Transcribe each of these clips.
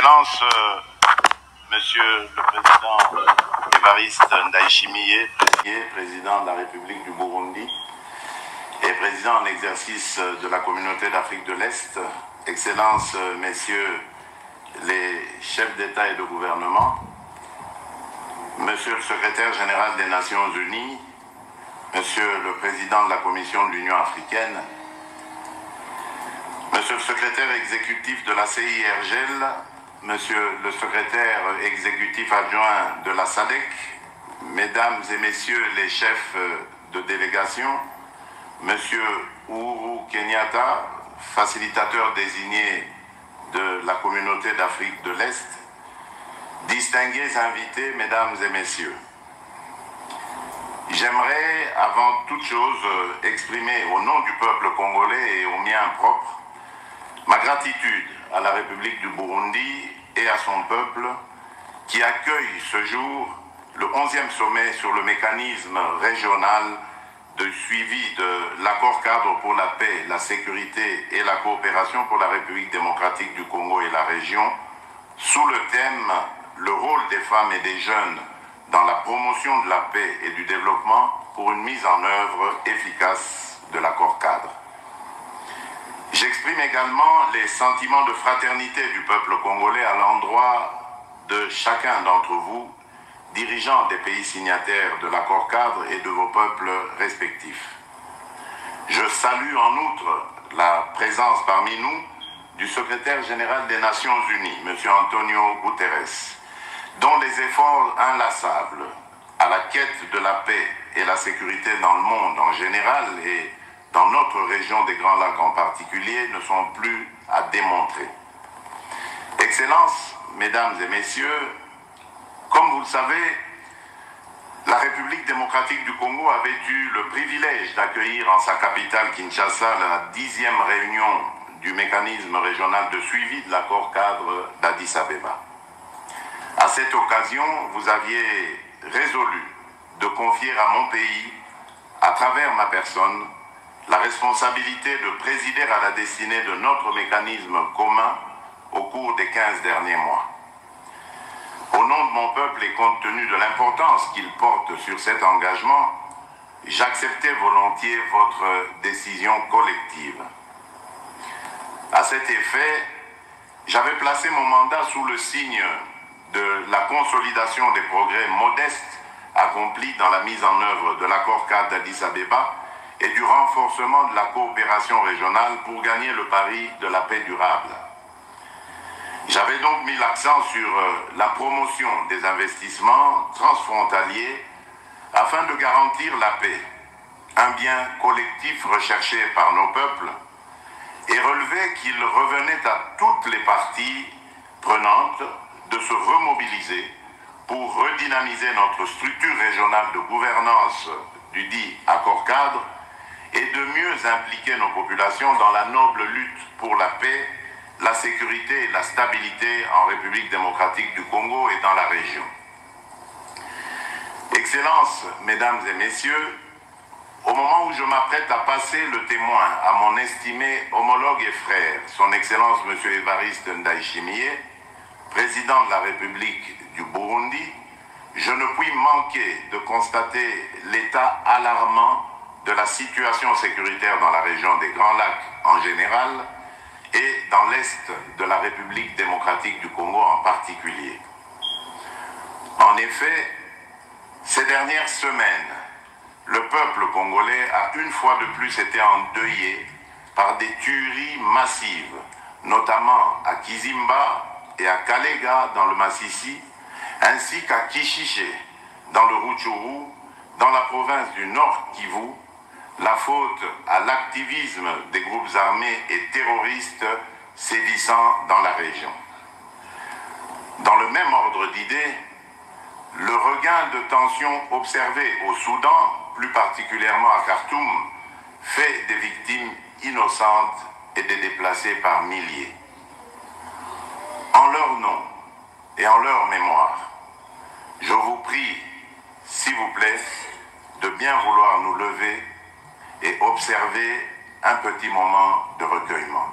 Excellence, Monsieur le Président Évariste Ndayishimiye, Président de la République du Burundi et Président en exercice de la Communauté d'Afrique de l'Est, Excellences, Messieurs les chefs d'État et de gouvernement, Monsieur le Secrétaire général des Nations Unies, Monsieur le Président de la Commission de l'Union africaine, Monsieur le Secrétaire exécutif de la CIRGL, Monsieur le Secrétaire exécutif adjoint de la SADC, Mesdames et Messieurs les chefs de délégation, Monsieur Uhuru Kenyatta, facilitateur désigné de la Communauté d'Afrique de l'Est, distingués invités, Mesdames et Messieurs. J'aimerais avant toute chose exprimer au nom du peuple congolais et au mien propre ma gratitude à la République du Burundi et à son peuple qui accueille ce jour le 11e sommet sur le mécanisme régional de suivi de l'accord cadre pour la paix, la sécurité et la coopération pour la République démocratique du Congo et la région, sous le thème « Le rôle des femmes et des jeunes dans la promotion de la paix et du développement pour une mise en œuvre efficace de l'accord cadre ». J'exprime également les sentiments de fraternité du peuple congolais à l'endroit de chacun d'entre vous, dirigeants des pays signataires de l'accord cadre et de vos peuples respectifs. Je salue en outre la présence parmi nous du secrétaire général des Nations Unies, M. Antonio Guterres, dont les efforts inlassables à la quête de la paix et la sécurité dans le monde en général et dans notre région des Grands Lacs en particulier ne sont plus à démontrer. Excellences, Mesdames et Messieurs, comme vous le savez, la République démocratique du Congo avait eu le privilège d'accueillir en sa capitale Kinshasa la 10e réunion du mécanisme régional de suivi de l'accord cadre d'Addis Abeba. À cette occasion, vous aviez résolu de confier à mon pays, à travers ma personne, la responsabilité de présider à la destinée de notre mécanisme commun au cours des 15 derniers mois. Au nom de mon peuple et compte tenu de l'importance qu'il porte sur cet engagement, j'acceptais volontiers votre décision collective. À cet effet, j'avais placé mon mandat sous le signe de la consolidation des progrès modestes accomplis dans la mise en œuvre de l'accord cadre d'Addis Abeba et du renforcement de la coopération régionale pour gagner le pari de la paix durable. J'avais donc mis l'accent sur la promotion des investissements transfrontaliers afin de garantir la paix, un bien collectif recherché par nos peuples, et relevé qu'il revenait à toutes les parties prenantes de se remobiliser pour redynamiser notre structure régionale de gouvernance du dit accord cadre et de mieux impliquer nos populations dans la noble lutte pour la paix, la sécurité et la stabilité en République démocratique du Congo et dans la région. Excellences, Mesdames et Messieurs, au moment où je m'apprête à passer le témoin à mon estimé homologue et frère, son Excellence M. Évariste Ndayishimiye, Président de la République du Burundi, je ne puis manquer de constater l'état alarmant de la situation sécuritaire dans la région des Grands Lacs en général et dans l'Est de la République démocratique du Congo en particulier. En effet, ces dernières semaines, le peuple congolais a une fois de plus été endeuillé par des tueries massives, notamment à Kizimba et à Kalega dans le Massissi, ainsi qu'à Kishiché dans le Rutshuru, dans la province du Nord Kivu, la faute à l'activisme des groupes armés et terroristes sévissant dans la région. Dans le même ordre d'idées, le regain de tension observé au Soudan, plus particulièrement à Khartoum, fait des victimes innocentes et des déplacés par milliers. En leur nom et en leur mémoire, je vous prie, s'il vous plaît, de bien vouloir nous lever et observer un petit moment de recueillement.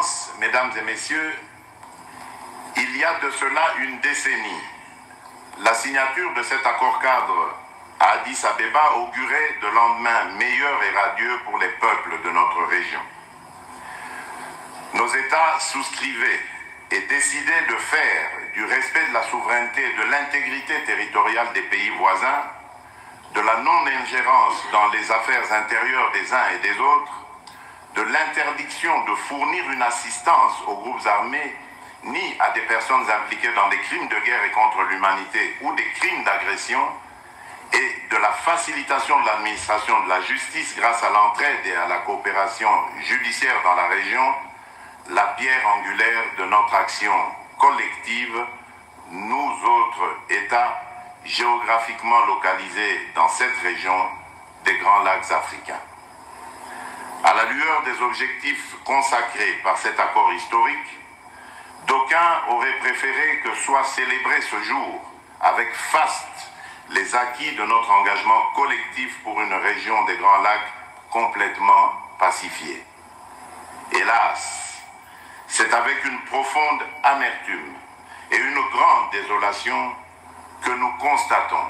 Excellences, Mesdames et Messieurs, il y a de cela une décennie, la signature de cet accord cadre à Addis Abeba augurait de lendemains meilleurs et radieux pour les peuples de notre région. Nos États souscrivaient et décidaient de faire du respect de la souveraineté et de l'intégrité territoriale des pays voisins, de la non-ingérence dans les affaires intérieures des uns et des autres, de l'interdiction de fournir une assistance aux groupes armés ni à des personnes impliquées dans des crimes de guerre et contre l'humanité ou des crimes d'agression, et de la facilitation de l'administration de la justice grâce à l'entraide et à la coopération judiciaire dans la région, la pierre angulaire de notre action collective, nous autres États géographiquement localisés dans cette région des Grands Lacs africains. À la lueur des objectifs consacrés par cet accord historique, d'aucuns auraient préféré que soit célébré ce jour avec faste les acquis de notre engagement collectif pour une région des Grands Lacs complètement pacifiée. Hélas, c'est avec une profonde amertume et une grande désolation que nous constatons,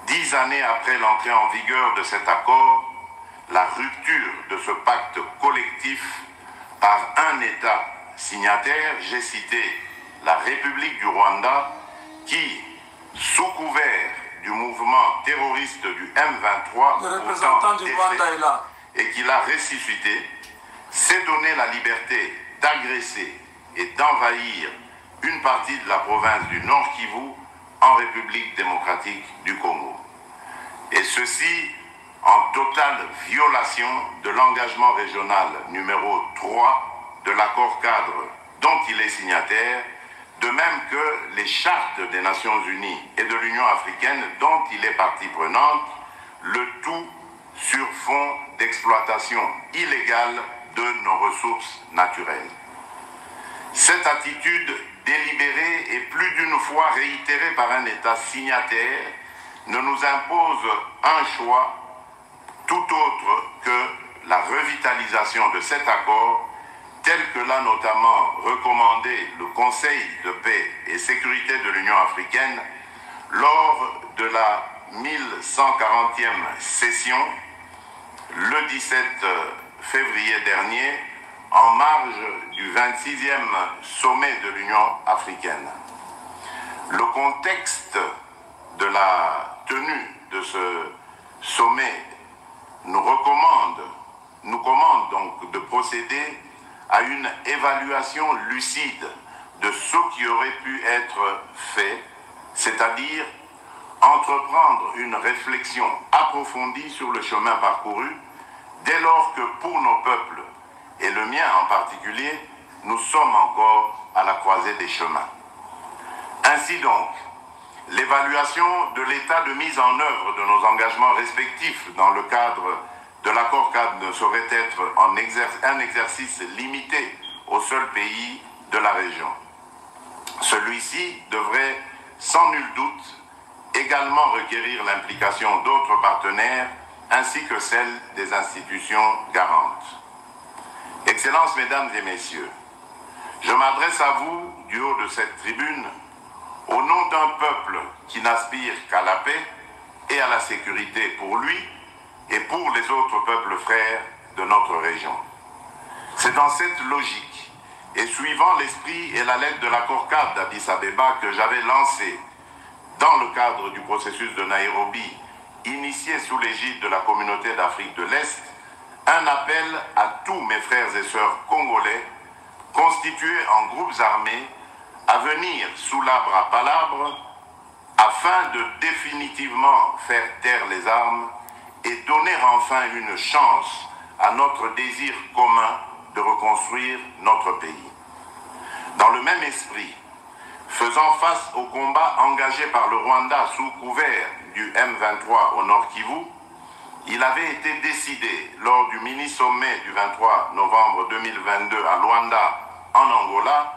10 années après l'entrée en vigueur de cet accord, la rupture de ce pacte collectif par un État signataire, j'ai cité la République du Rwanda, qui, sous couvert du mouvement terroriste du M23, le représentant du Rwanda est là, et qui l'a ressuscité, s'est donné la liberté d'agresser et d'envahir une partie de la province du Nord Kivu en République démocratique du Congo. Et ceci en totale violation de l'engagement régional numéro 3 de l'accord cadre dont il est signataire, de même que les chartes des Nations Unies et de l'Union africaine dont il est partie prenante, le tout sur fond d'exploitation illégale de nos ressources naturelles. Cette attitude délibérée et plus d'une fois réitérée par un État signataire ne nous impose un choix tout autre que la revitalisation de cet accord tel que l'a notamment recommandé le Conseil de paix et sécurité de l'Union africaine lors de la 1140e session le 17 février dernier en marge du 26e sommet de l'Union africaine. Le contexte de la tenue de ce sommet nous commande donc de procéder à une évaluation lucide de ce qui aurait pu être fait, c'est-à-dire entreprendre une réflexion approfondie sur le chemin parcouru, dès lors que pour nos peuples, et le mien en particulier, nous sommes encore à la croisée des chemins. Ainsi donc, l'évaluation de l'état de mise en œuvre de nos engagements respectifs dans le cadre de l'accord cadre ne saurait être un exercice limité au seul pays de la région. Celui-ci devrait, sans nul doute, également requérir l'implication d'autres partenaires ainsi que celle des institutions garantes. Excellences, Mesdames et Messieurs, je m'adresse à vous du haut de cette tribune au nom d'un peuple qui n'aspire qu'à la paix et à la sécurité pour lui et pour les autres peuples frères de notre région. C'est dans cette logique et suivant l'esprit et la lettre de l'accord cadre d'Addis Abeba que j'avais lancé dans le cadre du processus de Nairobi, initié sous l'égide de la communauté d'Afrique de l'Est, un appel à tous mes frères et sœurs congolais constitués en groupes armés à venir sous l'arbre à palabres afin de définitivement faire taire les armes et donner enfin une chance à notre désir commun de reconstruire notre pays. Dans le même esprit, faisant face au combat engagé par le Rwanda sous couvert du M23 au Nord Kivu, il avait été décidé lors du mini-sommet du 23 novembre 2022 à Luanda, en Angola,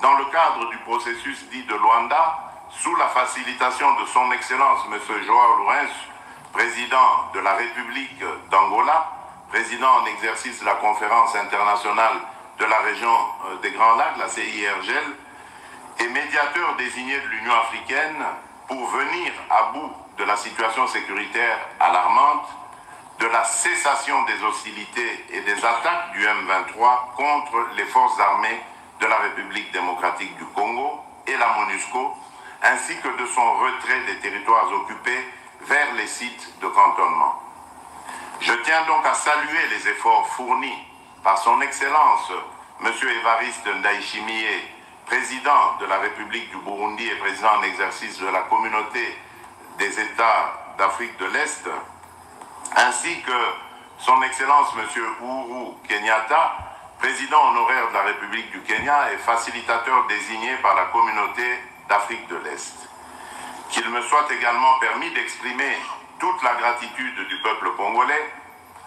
dans le cadre du processus dit de Luanda, sous la facilitation de son Excellence M. João Lourenço, président de la République d'Angola, président en exercice de la Conférence internationale de la région des Grands Lacs, la CIRGL, est médiateur désigné de l'Union africaine pour venir à bout de la situation sécuritaire alarmante, de la cessation des hostilités et des attaques du M23 contre les forces armées de la République démocratique du Congo et la MONUSCO, ainsi que de son retrait des territoires occupés vers les sites de cantonnement. Je tiens donc à saluer les efforts fournis par son Excellence M. Évariste Ndayishimiye, président de la République du Burundi et président en exercice de la communauté des États d'Afrique de l'Est, ainsi que son Excellence M. Uhuru Kenyatta, président honoraire de la République du Kenya et facilitateur désigné par la communauté d'Afrique de l'Est. Qu'il me soit également permis d'exprimer toute la gratitude du peuple congolais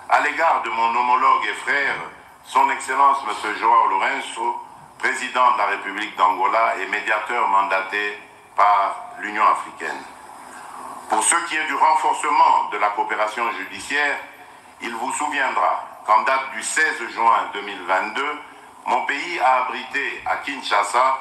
à l'égard de mon homologue et frère, son Excellence M. Joao Lourenço, président de la République d'Angola et médiateur mandaté par l'Union africaine. Pour ce qui est du renforcement de la coopération judiciaire, il vous souviendra qu'en date du 16 juin 2022, mon pays a abrité à Kinshasa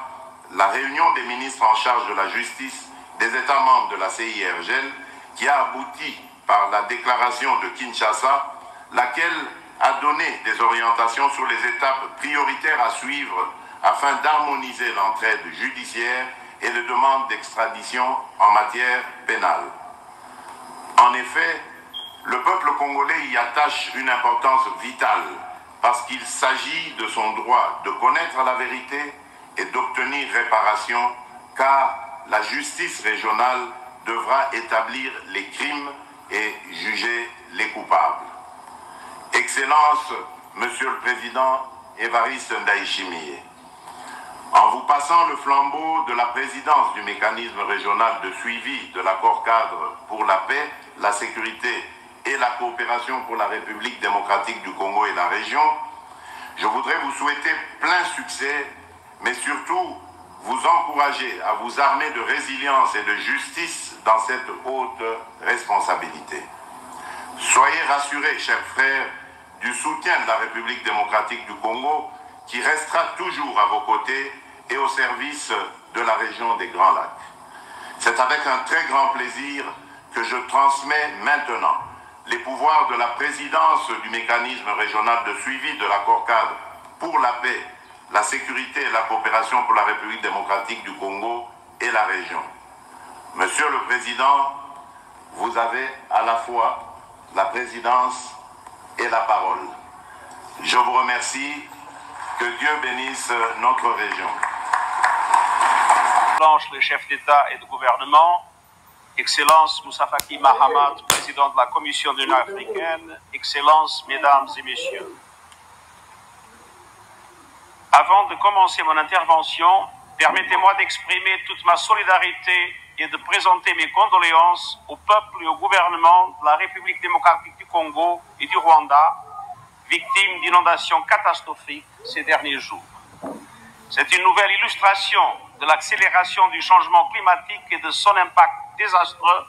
la réunion des ministres en charge de la justice des États membres de la CIRGL qui a abouti par la déclaration de Kinshasa, laquelle a donné des orientations sur les étapes prioritaires à suivre afin d'harmoniser l'entraide judiciaire et les demandes d'extradition en matière pénale. En effet, le peuple congolais y attache une importance vitale parce qu'il s'agit de son droit de connaître la vérité et d'obtenir réparation, car la justice régionale devra établir les crimes et juger les coupables. Excellence, Monsieur le Président Évariste Ndayishimiye, en vous passant le flambeau de la présidence du mécanisme régional de suivi de l'accord cadre pour la paix, la sécurité et la coopération pour la République démocratique du Congo et la région, je voudrais vous souhaiter plein succès, mais surtout vous encourager à vous armer de résilience et de justice dans cette haute responsabilité. Soyez rassurés, chers frères, du soutien de la République démocratique du Congo qui restera toujours à vos côtés et au service de la région des Grands Lacs. C'est avec un très grand plaisir que je transmets maintenant les pouvoirs de la présidence du mécanisme régional de suivi de l'accord cadre pour la paix, la sécurité et la coopération pour la République démocratique du Congo et la région. Monsieur le Président, vous avez à la fois la présidence et la parole. Je vous remercie. Que Dieu bénisse notre région. Les chefs d'État et de gouvernement, Excellence Moussa Faki Mahamat, président de la Commission de l'Union africaine, Excellences, Mesdames et Messieurs. Avant de commencer mon intervention, permettez-moi d'exprimer toute ma solidarité et de présenter mes condoléances au peuple et au gouvernement de la République démocratique du Congo et du Rwanda, victimes d'inondations catastrophiques ces derniers jours. C'est une nouvelle illustration de l'accélération du changement climatique et de son impact désastreux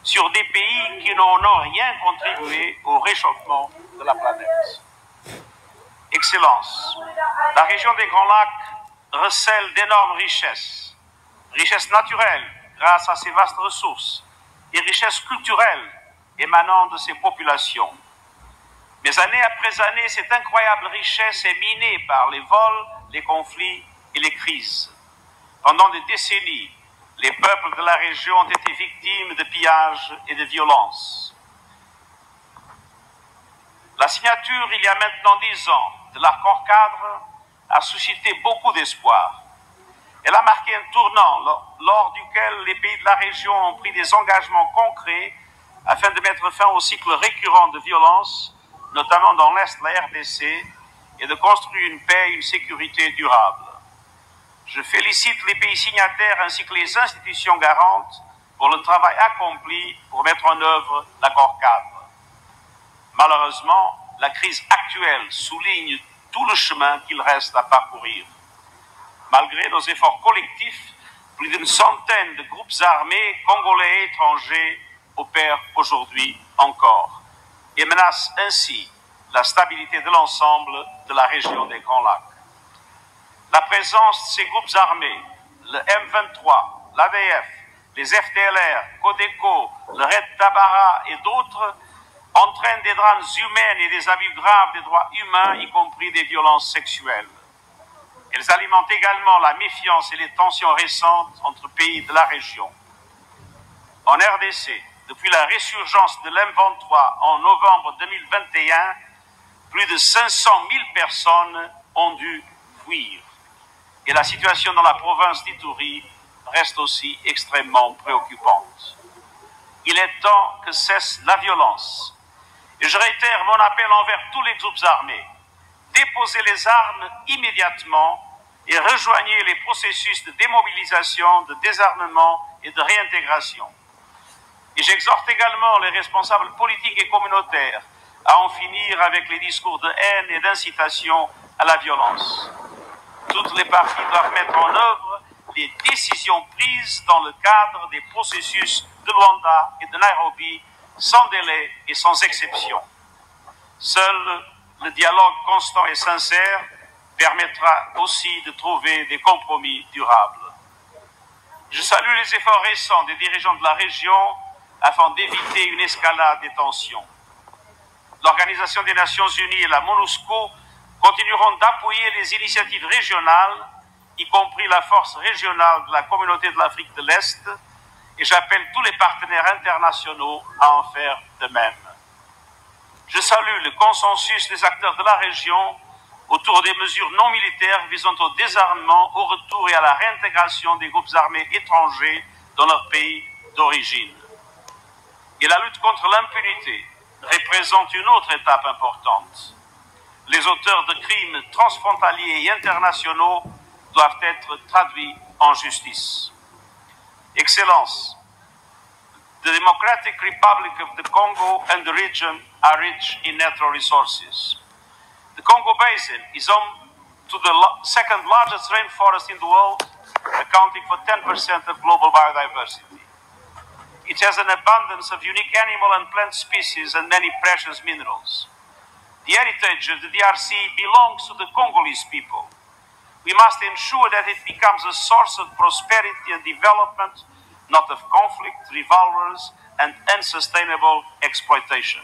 sur des pays qui n'en ont rien contribué au réchauffement de la planète. Excellence, la région des Grands Lacs recèle d'énormes richesses. Richesses naturelles grâce à ses vastes ressources et richesses culturelles émanant de ses populations. Mais année après année, cette incroyable richesse est minée par les vols, les conflits et les crises. Pendant des décennies, les peuples de la région ont été victimes de pillages et de violences. La signature, il y a maintenant 10 ans, de l'accord cadre a suscité beaucoup d'espoir. Elle a marqué un tournant lors duquel les pays de la région ont pris des engagements concrets afin de mettre fin au cycle récurrent de violence, notamment dans l'Est de la RDC, et de construire une paix et une sécurité durable. Je félicite les pays signataires ainsi que les institutions garantes pour le travail accompli pour mettre en œuvre l'accord cadre. Malheureusement, la crise actuelle souligne tout le chemin qu'il reste à parcourir. Malgré nos efforts collectifs, plus d'une centaine de groupes armés, congolais et étrangers, opèrent aujourd'hui encore et menace ainsi la stabilité de l'ensemble de la région des Grands Lacs. la présence de ces groupes armés, le M23, l'ADF, les FDLR, Codeco, le Red Tabara et d'autres, entraînent des drames humains et des abus graves des droits humains, y compris des violences sexuelles. Elles alimentent également la méfiance et les tensions récentes entre pays de la région. En RDC, depuis la résurgence de l'M23 en novembre 2021, plus de 500 000 personnes ont dû fuir. Et la situation dans la province d'Ituri reste aussi extrêmement préoccupante. Il est temps que cesse la violence. Et je réitère mon appel envers tous les groupes armés. Déposez les armes immédiatement et rejoignez les processus de démobilisation, de désarmement et de réintégration. Et j'exhorte également les responsables politiques et communautaires à en finir avec les discours de haine et d'incitation à la violence. Toutes les parties doivent mettre en œuvre les décisions prises dans le cadre des processus de Luanda et de Nairobi, sans délai et sans exception. Seul le dialogue constant et sincère permettra aussi de trouver des compromis durables. Je salue les efforts récents des dirigeants de la région afin d'éviter une escalade des tensions. L'Organisation des Nations Unies et la MONUSCO continueront d'appuyer les initiatives régionales, y compris la force régionale de la communauté de l'Afrique de l'Est, et j'appelle tous les partenaires internationaux à en faire de même. Je salue le consensus des acteurs de la région autour des mesures non militaires visant au désarmement, au retour et à la réintégration des groupes armés étrangers dans leur pays d'origine. Et la lutte contre l'impunité représente une autre étape importante. Les auteurs de crimes transfrontaliers et internationaux doivent être traduits en justice. Excellences, the Democratic Republic of the Congo and the region are rich in natural resources. The Congo Basin is home to the second largest rainforest in the world, accounting for 10% of global biodiversity. It has an abundance of unique animal and plant species and many precious minerals. The heritage of the DRC belongs to the Congolese people. We must ensure that it becomes a source of prosperity and development, not of conflict, revolvers, and unsustainable exploitation.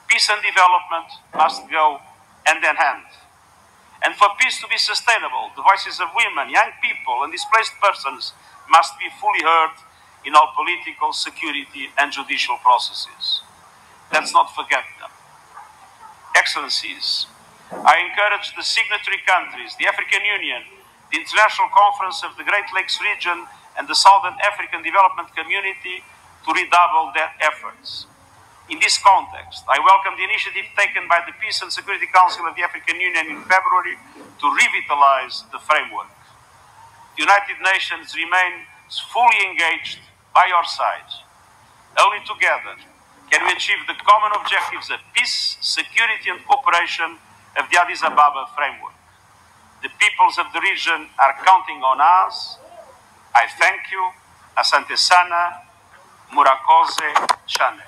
Peace and development must go hand in hand. And for peace to be sustainable, the voices of women, young people, and displaced persons must be fully heard in all political, security, and judicial processes. Let's not forget them. Excellencies, I encourage the signatory countries, the African Union, the International Conference of the Great Lakes region, and the Southern African Development Community to redouble their efforts. In this context, I welcome the initiative taken by the Peace and Security Council of the African Union in February to revitalize the framework. The United Nations remains fully engaged by your side. Only together can we achieve the common objectives of peace, security, and cooperation of the Addis Ababa framework. The peoples of the region are counting on us. I thank you. Asante sana. Murakoze Chane.